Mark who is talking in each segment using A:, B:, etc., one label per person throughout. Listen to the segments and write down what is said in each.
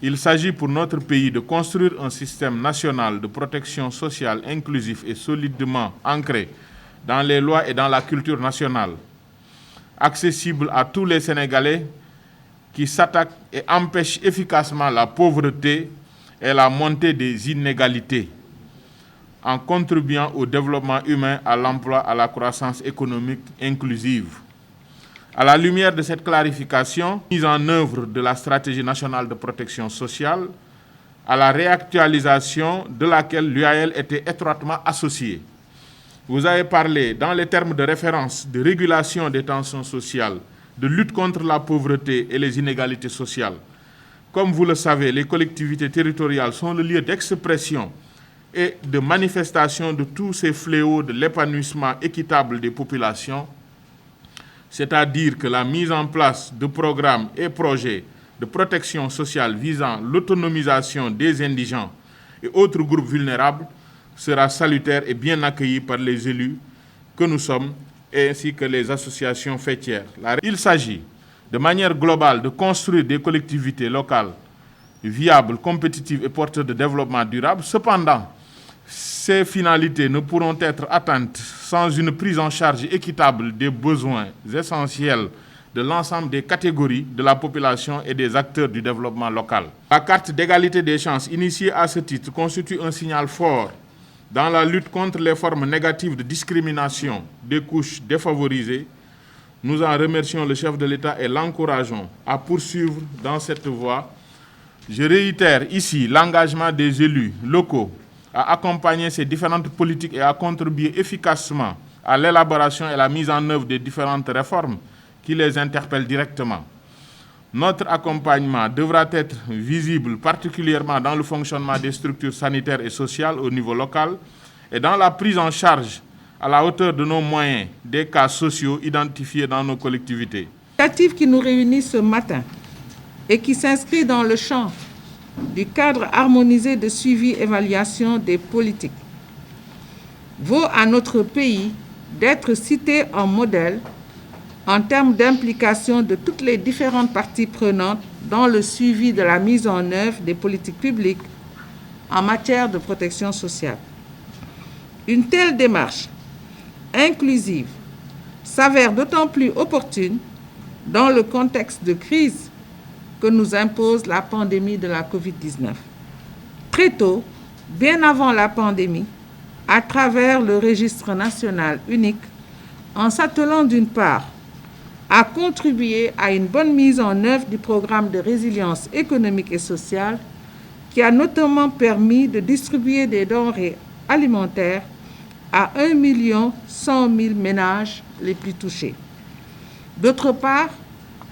A: Il s'agit pour notre pays de construire un système national de protection sociale inclusif et solidement ancré dans les lois et dans la culture nationale, accessible à tous les Sénégalais, qui s'attaquent et empêchent efficacement la pauvreté et la montée des inégalités, en contribuant au développement humain, à l'emploi, à la croissance économique inclusive. À la lumière de cette clarification, mise en œuvre de la stratégie nationale de protection sociale, à la réactualisation de laquelle l'UAL était étroitement associée. Vous avez parlé, dans les termes de référence, de régulation des tensions sociales, de lutte contre la pauvreté et les inégalités sociales. Comme vous le savez, les collectivités territoriales sont le lieu d'expression et de manifestation de tous ces fléaux de l'épanouissement équitable des populations, c'est-à-dire que la mise en place de programmes et projets de protection sociale visant l'autonomisation des indigents et autres groupes vulnérables sera salutaire et bien accueillie par les élus que nous sommes ainsi que les associations fêtières. Il s'agit, de manière globale, de construire des collectivités locales viables, compétitives et porteuses de développement durable. Cependant, ces finalités ne pourront être atteintes sans une prise en charge équitable des besoins essentiels de l'ensemble des catégories de la population et des acteurs du développement local. La carte d'égalité des chances initiée à ce titre constitue un signal fort dans la lutte contre les formes négatives de discrimination des couches défavorisées. Nous en remercions le chef de l'État et l'encourageons à poursuivre dans cette voie. Je réitère ici l'engagement des élus locaux à accompagner ces différentes politiques et à contribuer efficacement à l'élaboration et la mise en œuvre des différentes réformes qui les interpellent directement. Notre accompagnement devra être visible particulièrement dans le fonctionnement des structures sanitaires et sociales au niveau local et dans la prise en charge à la hauteur de nos moyens des cas sociaux identifiés dans nos collectivités.
B: L'initiative qui nous réunit ce matin et qui s'inscrit dans le champ du cadre harmonisé de suivi-évaluation des politiques vaut à notre pays d'être cité en modèle en termes d'implication de toutes les différentes parties prenantes dans le suivi de la mise en œuvre des politiques publiques en matière de protection sociale. Une telle démarche inclusive s'avère d'autant plus opportune dans le contexte de crise que nous impose la pandémie de la COVID-19. Très tôt, bien avant la pandémie, à travers le registre national unique, en s'attelant d'une part à contribuer à une bonne mise en œuvre du programme de résilience économique et sociale qui a notamment permis de distribuer des denrées alimentaires à 1 100 000 ménages les plus touchés. D'autre part,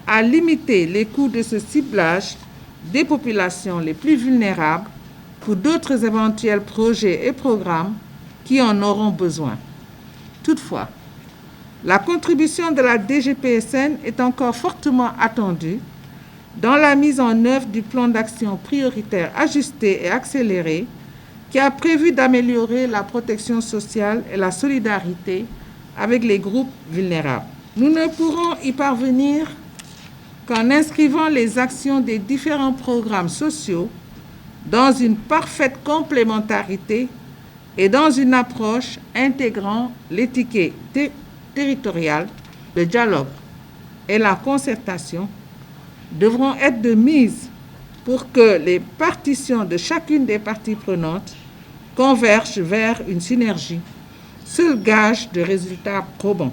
B: à limiter les coûts de ce ciblage des populations les plus vulnérables pour d'autres éventuels projets et programmes qui en auront besoin. Toutefois, la contribution de la DGPSN est encore fortement attendue dans la mise en œuvre du plan d'action prioritaire ajusté et accéléré qui a prévu d'améliorer la protection sociale et la solidarité avec les groupes vulnérables. Nous ne pourrons y parvenir qu'en inscrivant les actions des différents programmes sociaux dans une parfaite complémentarité et dans une approche intégrant l'équité territoriale, le dialogue et la concertation devront être de mise pour que les partitions de chacune des parties prenantes convergent vers une synergie, seul gage de résultats probants.